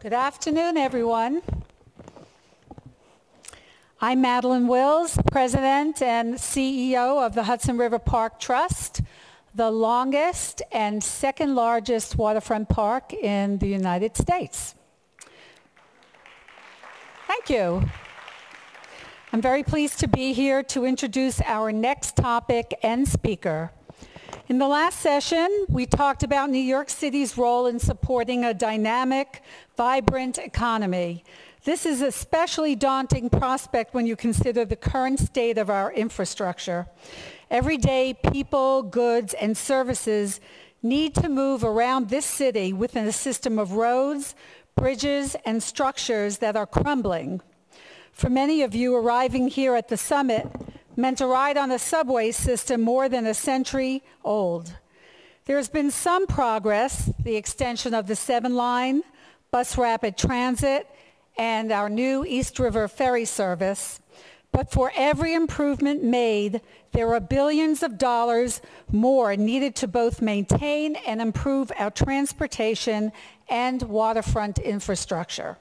Good afternoon, everyone. I'm Madeline Wills, President and CEO of the Hudson River Park Trust, the longest and second largest waterfront park in the United States. Thank you. I'm very pleased to be here to introduce our next topic and speaker. In the last session, we talked about New York City's role in supporting a dynamic, vibrant economy. This is an especially daunting prospect when you consider the current state of our infrastructure. Every day, people, goods, and services need to move around this city within a system of roads, bridges, and structures that are crumbling. For many of you, arriving here at the summit meant a ride on a subway system more than a century old. There has been some progress, the extension of the 7 line, bus rapid transit, and our new East River ferry service. But for every improvement made, there are billions of dollars more needed to both maintain and improve our transportation and waterfront infrastructure.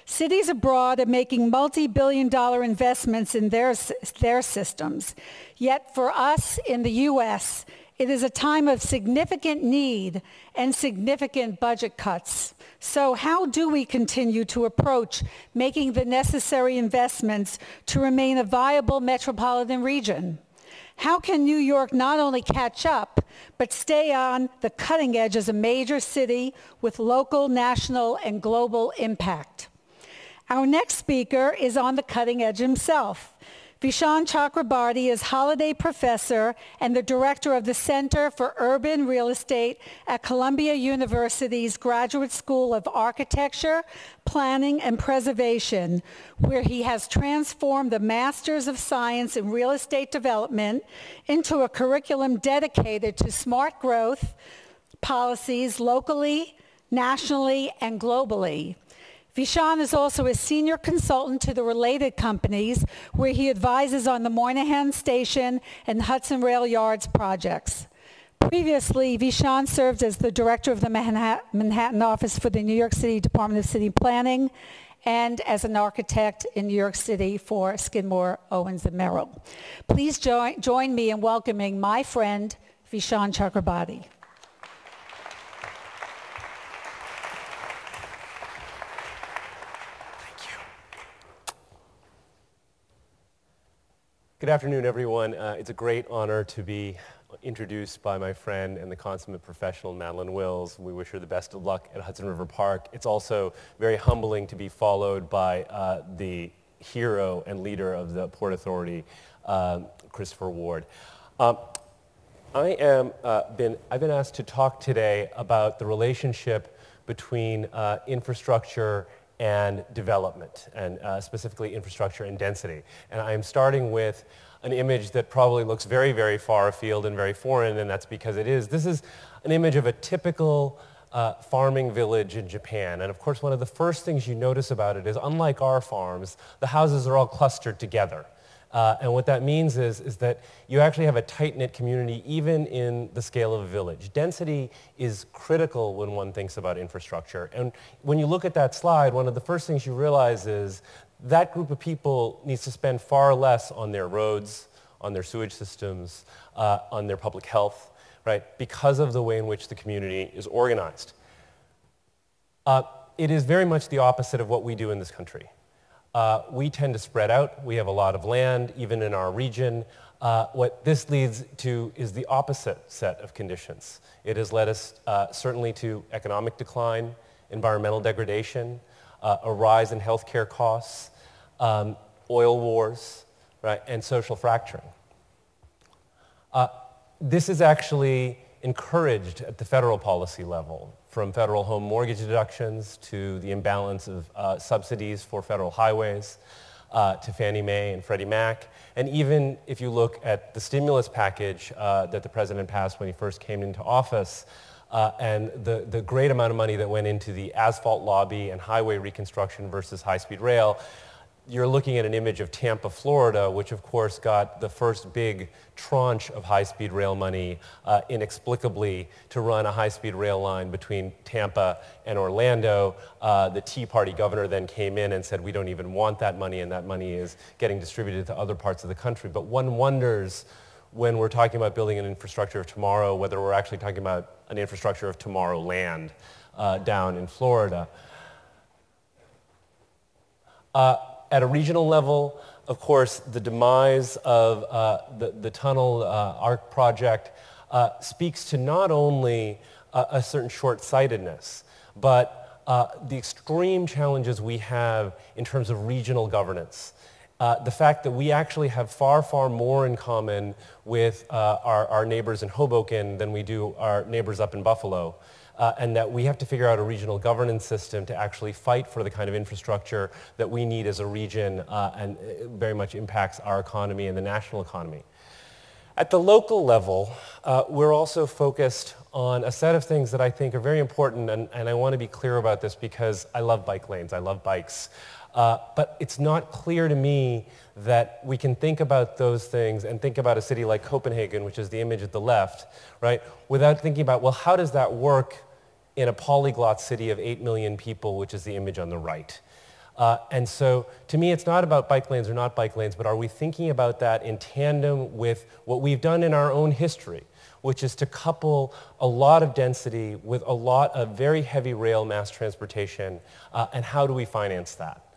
Cities abroad are making multi-billion-dollar investments in their systems. Yet for us in the U.S., it is a time of significant need and significant budget cuts. So how do we continue to approach making the necessary investments to remain a viable metropolitan region? How can New York not only catch up, but stay on the cutting edge as a major city with local, national, and global impact? Our next speaker is on the cutting edge himself. Vishaan Chakrabarty is Holiday Professor and the Director of the Center for Urban Real Estate at Columbia University's Graduate School of Architecture, Planning, and Preservation, where he has transformed the Masters of Science in Real Estate Development into a curriculum dedicated to smart growth policies locally, nationally, and globally. Vishaan is also a senior consultant to the related companies where he advises on the Moynihan Station and Hudson Rail Yards projects. Previously, Vishaan served as the director of the Manhattan office for the New York City Department of City Planning and as an architect in New York City for Skidmore, Owens & Merrill. Please join me in welcoming my friend, Vishaan Chakrabarty. Good afternoon, everyone. It's a great honor to be introduced by my friend and the consummate professional, Madeline Wills. We wish her the best of luck at Hudson River Park. It's also very humbling to be followed by the hero and leader of the Port Authority, Christopher Ward. I've been asked to talk today about the relationship between infrastructure and development, and specifically infrastructure and density. And I'm starting with an image that probably looks very, very far afield and very foreign, and that's because it is. This is an image of a typical farming village in Japan. And of course, one of the first things you notice about it is, unlike our farms, the houses are all clustered together. And what that means is that you actually have a tight-knit community even in the scale of a village. Density is critical when one thinks about infrastructure. And when you look at that slide, one of the first things you realize is that group of people needs to spend far less on their roads, on their sewage systems, on their public health, right, because of the way in which the community is organized. It is very much the opposite of what we do in this country. We tend to spread out. We have a lot of land, even in our region. What this leads to is the opposite set of conditions. It has led us certainly to economic decline, environmental degradation, a rise in healthcare costs, oil wars, right, and social fracturing. This is actually encouraged at the federal policy level, from federal home mortgage deductions to the imbalance of subsidies for federal highways, to Fannie Mae and Freddie Mac. And even if you look at the stimulus package that the president passed when he first came into office, and the great amount of money that went into the asphalt lobby and highway reconstruction versus high-speed rail, you're looking at an image of Tampa, Florida, which of course got the first big tranche of high-speed rail money inexplicably to run a high-speed rail line between Tampa and Orlando. The Tea Party governor then came in and said, we don't even want that money, and that money is getting distributed to other parts of the country. But one wonders, when we're talking about building an infrastructure of tomorrow, whether we're actually talking about an infrastructure of Tomorrowland down in Florida. At a regional level, of course, the demise of the tunnel ARC project speaks to not only a certain short-sightedness, but the extreme challenges we have in terms of regional governance. The fact that we actually have far, far more in common with our neighbors in Hoboken than we do our neighbors up in Buffalo. And that we have to figure out a regional governance system to actually fight for the kind of infrastructure that we need as a region, and it very much impacts our economy and the national economy. At the local level, we're also focused on a set of things that I think are very important, and I want to be clear about this because I love bike lanes, I love bikes. But it's not clear to me that we can think about those things and think about a city like Copenhagen, which is the image at the left, right, without thinking about, well, how does that work in a polyglot city of 8 million people, which is the image on the right? And so to me, it's not about bike lanes or not bike lanes, but are we thinking about that in tandem with what we've done in our own history, which is to couple a lot of density with a lot of very heavy rail mass transportation, and how do we finance that?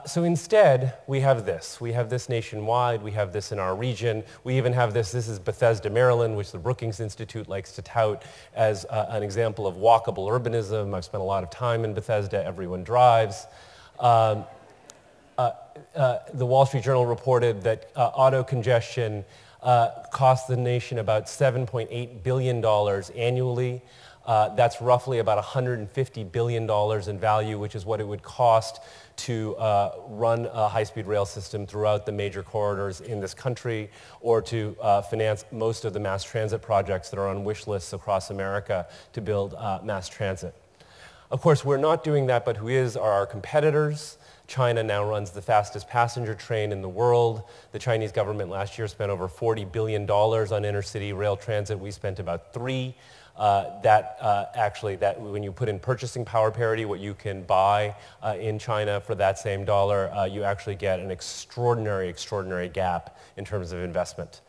So instead, we have this. We have this nationwide. We have this in our region. We even have this. This is Bethesda, Maryland, which the Brookings Institute likes to tout as an example of walkable urbanism. I've spent a lot of time in Bethesda. Everyone drives. The Wall Street Journal reported that auto congestion costs the nation about $7.8 billion annually. That's roughly about $150 billion in value, which is what it would cost to run a high-speed rail system throughout the major corridors in this country, or to finance most of the mass transit projects that are on wish lists across America to build mass transit. Of course, we're not doing that, but who are our competitors. China now runs the fastest passenger train in the world. The Chinese government last year spent over $40 billion on intercity rail transit. We spent about $3 billion. That when you put in purchasing power parity, what you can buy in China for that same dollar, you actually get an extraordinary, extraordinary gap in terms of investment.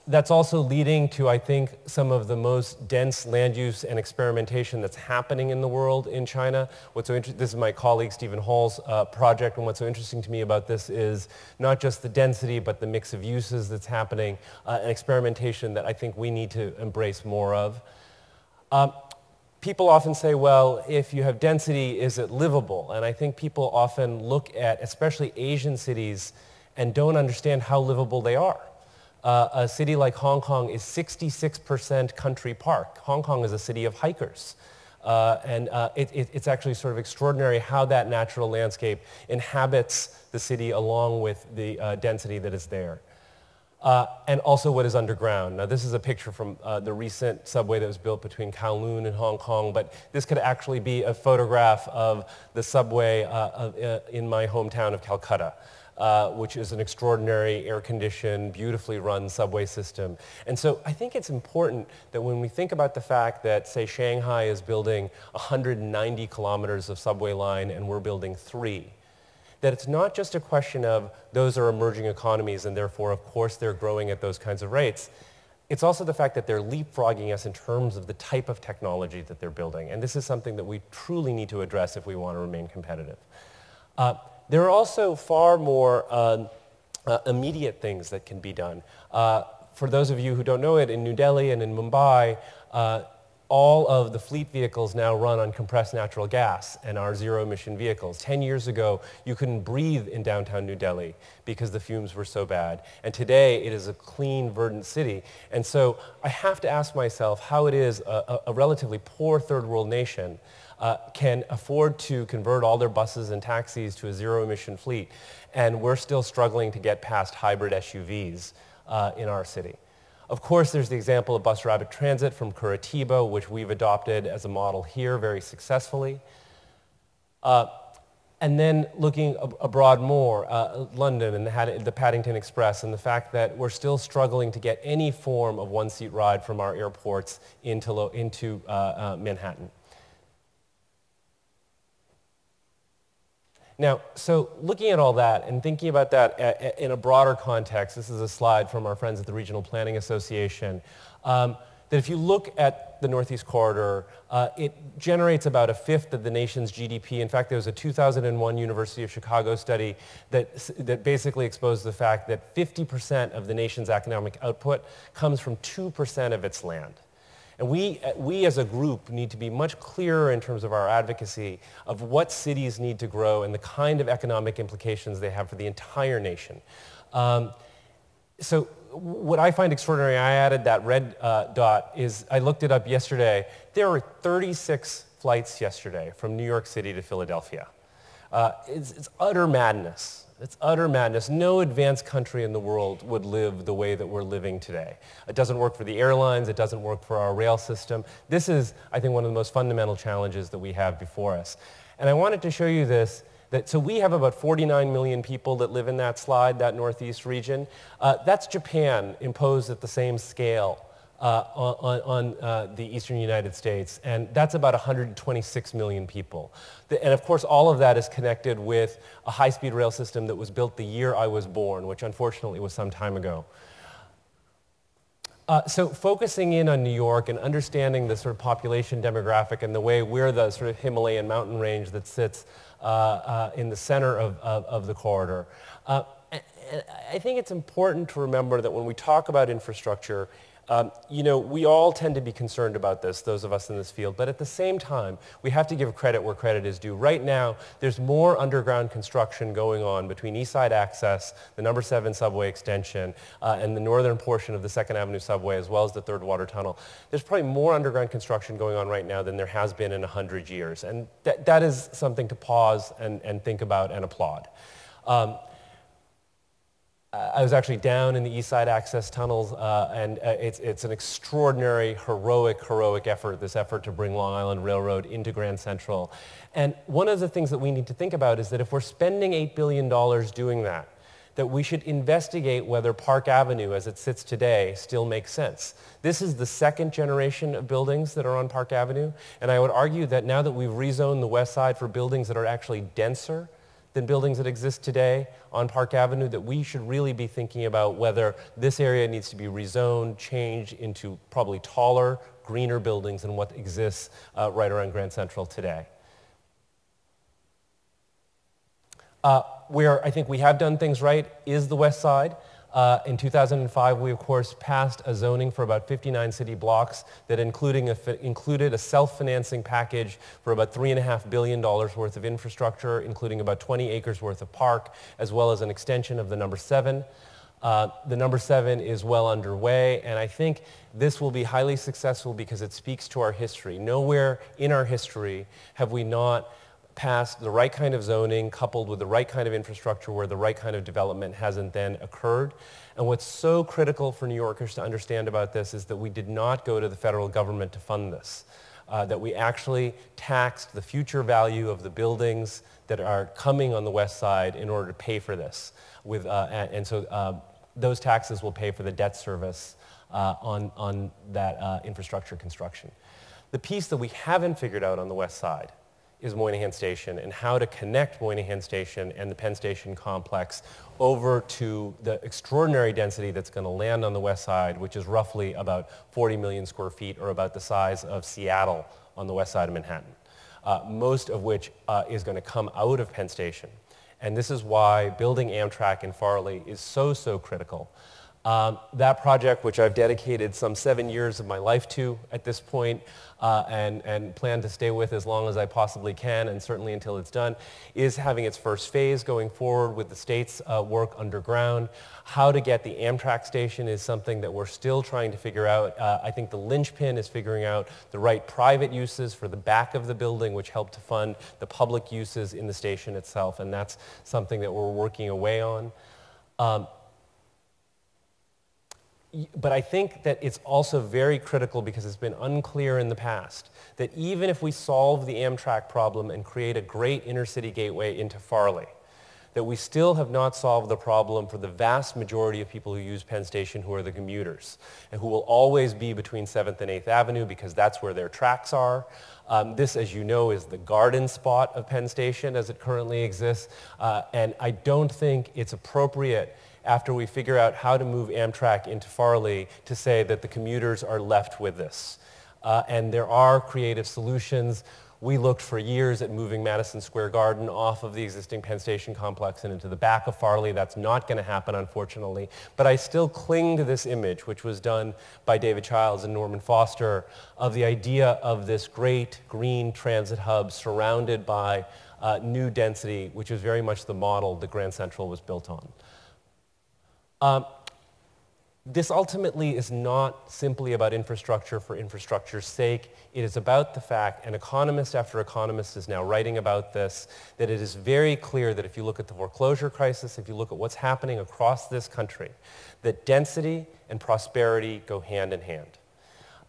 That's also leading to, I think, some of the most dense land use and experimentation that's happening in the world in China. This is my colleague Stephen Hall's project, and what's so interesting to me about this is not just the density, but the mix of uses that's happening, and experimentation that I think we need to embrace more of. People often say, well, if you have density, is it livable? And I think people often look at, especially Asian cities, and don't understand how livable they are. A city like Hong Kong is 66% country park. Hong Kong is a city of hikers. It's actually sort of extraordinary how that natural landscape inhabits the city along with the density that is there. And also what is underground. Now this is a picture from the recent subway that was built between Kowloon and Hong Kong, but this could actually be a photograph of the subway in my hometown of Calcutta. Which is an extraordinary air-conditioned, beautifully run subway system. And so I think it's important that when we think about the fact that, say, Shanghai is building 190 kilometers of subway line and we're building 3, that it's not just a question of those are emerging economies and therefore, of course, they're growing at those kinds of rates. It's also the fact that they're leapfrogging us in terms of the type of technology that they're building. And this is something that we truly need to address if we want to remain competitive. There are also far more immediate things that can be done. For those of you who don't know it, in New Delhi and in Mumbai, all of the fleet vehicles now run on compressed natural gas and are zero-emission vehicles. 10 years ago, you couldn't breathe in downtown New Delhi because the fumes were so bad. And today, it is a clean, verdant city. And so I have to ask myself how it is a relatively poor third-world nation can afford to convert all their buses and taxis to a zero-emission fleet, and we're still struggling to get past hybrid SUVs in our city. Of course, there's the example of bus rapid transit from Curitiba, which we've adopted as a model here very successfully. And And then looking abroad more, London and the Paddington Express, and the fact that we're still struggling to get any form of one-seat ride from our airports into Manhattan. Now, so looking at all that and thinking about that in a broader context, this is a slide from our friends at the Regional Planning Association, that if you look at the Northeast Corridor, it generates about 1/5 of the nation's GDP. In fact, there was a 2001 University of Chicago study that basically exposed the fact that 50% of the nation's economic output comes from 2% of its land. And we as a group need to be much clearer in terms of our advocacy of what cities need to grow and the kind of economic implications they have for the entire nation. So what I find extraordinary, I added that red dot, is I looked it up yesterday. There were 36 flights yesterday from New York City to Philadelphia. It's utter madness. It's utter madness. No advanced country in the world would live the way that we're living today. It doesn't work for the airlines. It doesn't work for our rail system. This is, I think, one of the most fundamental challenges that we have before us. And I wanted to show you this. So we have about 49 million people that live in that slide, that Northeast region. That's Japan imposed at the same scale on the eastern United States, and that's about 126 million people. And of course, all of that is connected with a high-speed rail system that was built the year I was born, which unfortunately was some time ago. So focusing in on New York and understanding the sort of population demographic and the way we're the sort of Himalayan mountain range that sits in the center of the corridor, I think it's important to remember that when we talk about infrastructure, you know, we all tend to be concerned about this, those of us in this field, but at the same time, we have to give credit where credit is due. Right now, there's more underground construction going on between East Side Access, the number 7 subway extension, and the northern portion of the 2nd Avenue subway, as well as the Third Water Tunnel. There's probably more underground construction going on right now than there has been in 100 years, and that is something to pause and think about and applaud. I was actually down in the East Side Access tunnels, and it's an extraordinary, heroic effort, this effort to bring Long Island Railroad into Grand Central. And one of the things that we need to think about is that if we're spending $8 billion doing that we should investigate whether Park Avenue, as it sits today, still makes sense. This is the 2nd generation of buildings that are on Park Avenue, and I would argue that now that we've rezoned the West Side for buildings that are actually denser than buildings that exist today on Park Avenue, that we should really be thinking about whether this area needs to be rezoned, changed into probably taller, greener buildings than what exists right around Grand Central today. Where I think we have done things right is the West Side. In 2005, we, of course, passed a zoning for about 59 city blocks that included a self-financing package for about $3.5 billion worth of infrastructure, including about 20 acres worth of park, as well as an extension of the number 7. The number 7 is well underway, and I think this will be highly successful because it speaks to our history. Nowhere in our history have we not passed the right kind of zoning coupled with the right kind of infrastructure where the right kind of development hasn't then occurred. And what's so critical for New Yorkers to understand about this is that we did not go to the federal government to fund this, that we actually taxed the future value of the buildings that are coming on the West Side in order to pay for this. So those taxes will pay for the debt service on that infrastructure construction. The piece that we haven't figured out on the West Side is Moynihan Station and how to connect Moynihan Station and the Penn Station complex over to the extraordinary density that's going to land on the West Side, which is roughly about 40 million square feet, or about the size of Seattle on the west side of Manhattan, most of which is going to come out of Penn Station. And this is why building Amtrak in Farley is so critical. That project, which I've dedicated some 7 years of my life to at this point, and plan to stay with as long as I possibly can, and certainly until it's done, is having its first phase going forward with the state's work underground. How to get the Amtrak station is something that we're still trying to figure out. I think the linchpin is figuring out the right private uses for the back of the building, which help to fund the public uses in the station itself, and that's something that we're working away on. But I think that it's also very critical, because it's been unclear in the past, that even if we solve the Amtrak problem and create a great intercity gateway into Farley, that we still have not solved the problem for the vast majority of people who use Penn Station, who are the commuters, and who will always be between 7th and 8th Avenue because that's where their tracks are. This, as you know, is the garden spot of Penn Station as it currently exists, and I don't think it's appropriate, after we figure out how to move Amtrak into Farley, to say that the commuters are left with this. And there are creative solutions. We looked for years at moving Madison Square Garden off of the existing Penn Station complex and into the back of Farley. That's not going to happen, unfortunately. But I still cling to this image, which was done by David Childs and Norman Foster, of the idea of this great green transit hub surrounded by new density, which is very much the model that Grand Central was built on. This ultimately is not simply about infrastructure for infrastructure's sake. It is about the fact, and economist after economist is now writing about this, that it is very clear that if you look at the foreclosure crisis, if you look at what's happening across this country, that density and prosperity go hand in hand.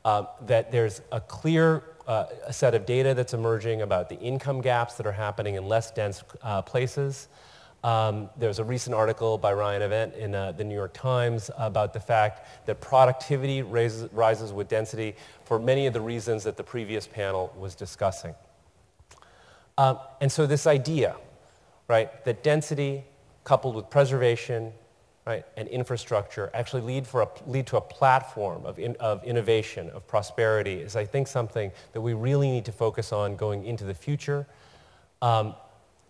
That there's a clear set of data that's emerging about the income gaps that are happening in less dense places. There's a recent article by Ryan Event in the New York Times about the fact that productivity rises with density for many of the reasons that the previous panel was discussing. And so this idea, right, that density coupled with preservation, right, and infrastructure actually lead to a platform of innovation, of prosperity, is, I think, something that we really need to focus on going into the future.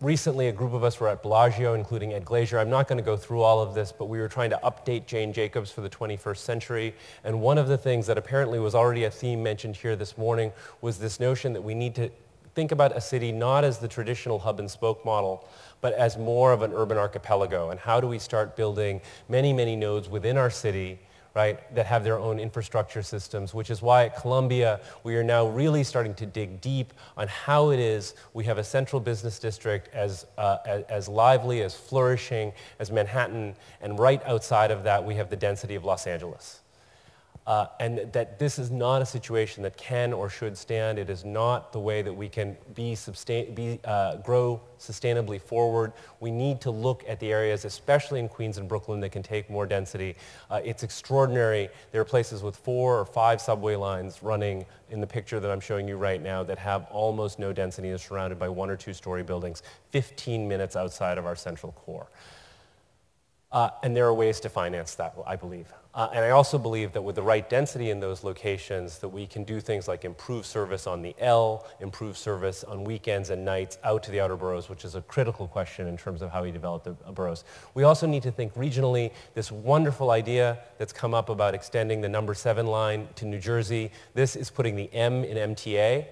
Recently, a group of us were at Bellagio, including Ed Glazier. I'm not going to go through all of this, but we were trying to update Jane Jacobs for the 21st century. And one of the things that apparently was already a theme mentioned here this morning was this notion that we need to think about a city not as the traditional hub and spoke model, but as more of an urban archipelago. And how do we start building many, many nodes within our city, right, that have their own infrastructure systems, which is why at Columbia we are now really starting to dig deep on how it is we have a central business district as lively, as flourishing as Manhattan, and right outside of that we have the density of Los Angeles. And that this is not a situation that can or should stand. It is not the way that we can grow sustainably forward. We need to look at the areas, especially in Queens and Brooklyn, that can take more density. It's extraordinary. There are places with 4 or 5 subway lines running in the picture that I'm showing you right now that have almost no density. They're surrounded by 1- or 2-story buildings, 15 minutes outside of our central core. And there are ways to finance that, I believe. And I also believe that with the right density in those locations, that we can do things like improve service on the L, improve service on weekends and nights out to the outer boroughs, which is a critical question in terms of how we develop the boroughs. We also need to think regionally. This wonderful idea that's come up about extending the number 7 line to New Jersey, this is putting the M in MTA,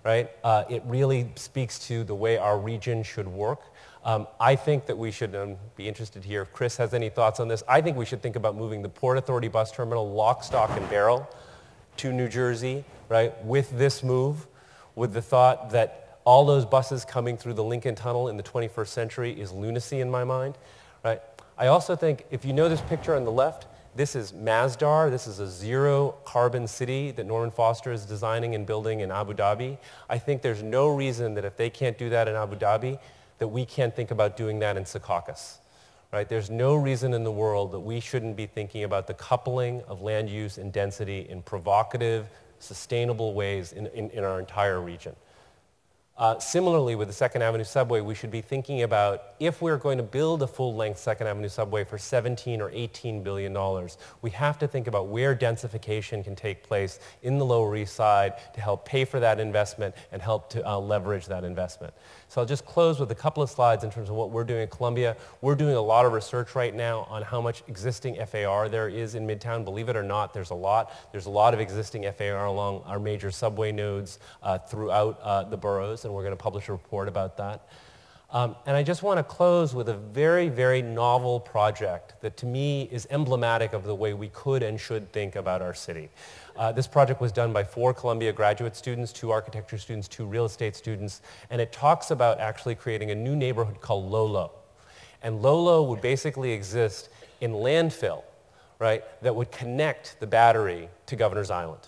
right? It really speaks to the way our region should work. I think that we should be interested here if Chris has any thoughts on this. I think we should think about moving the Port Authority bus terminal lock, stock, and barrel to New Jersey, right, with this move, with the thought that all those buses coming through the Lincoln Tunnel in the 21st century is lunacy in my mind, right? I also think, if you know this picture on the left, this is Masdar. This is a zero-carbon city that Norman Foster is designing and building in Abu Dhabi. I think there's no reason that if they can't do that in Abu Dhabi, that we can't think about doing that in Secaucus, right? There's no reason in the world that we shouldn't be thinking about the coupling of land use and density in provocative, sustainable ways in our entire region. Similarly, with the 2nd Avenue subway, we should be thinking about, if we're going to build a full-length 2nd Avenue subway for $17 or $18 billion, we have to think about where densification can take place in the Lower East Side to help pay for that investment and help to leverage that investment. So I'll just close with a couple of slides in terms of what we're doing at Columbia. We're doing a lot of research right now on how much existing FAR there is in Midtown. Believe it or not, there's a lot. There's a lot of existing FAR along our major subway nodes throughout the boroughs, and we're going to publish a report about that. And I just want to close with a very, very novel project that to me is emblematic of the way we could and should think about our city. This project was done by 4 Columbia graduate students, 2 architecture students, 2 real estate students, and it talks about actually creating a new neighborhood called LOLO. And LOLO would basically exist in landfill, right, that would connect the battery to Governor's Island,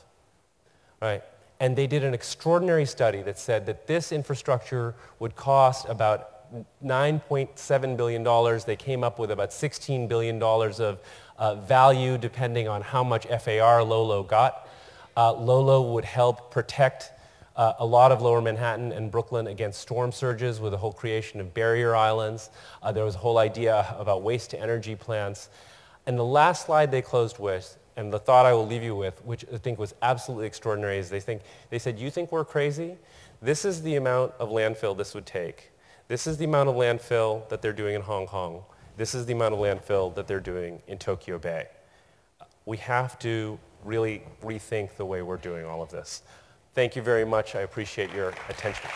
right? And they did an extraordinary study that said that this infrastructure would cost about $9.7 billion. They came up with about $16 billion of value depending on how much FAR LOLO got. LOLO would help protect a lot of Lower Manhattan and Brooklyn against storm surges with the whole creation of barrier islands. There was a whole idea about waste-to-energy plants. And the last slide they closed with, and the thought I will leave you with, which I think was absolutely extraordinary, is they said, you think we're crazy? This is the amount of landfill this would take. This is the amount of landfill that they're doing in Hong Kong. This is the amount of landfill that they're doing in Tokyo Bay. We have to really rethink the way we're doing all of this. Thank you very much. I appreciate your attention.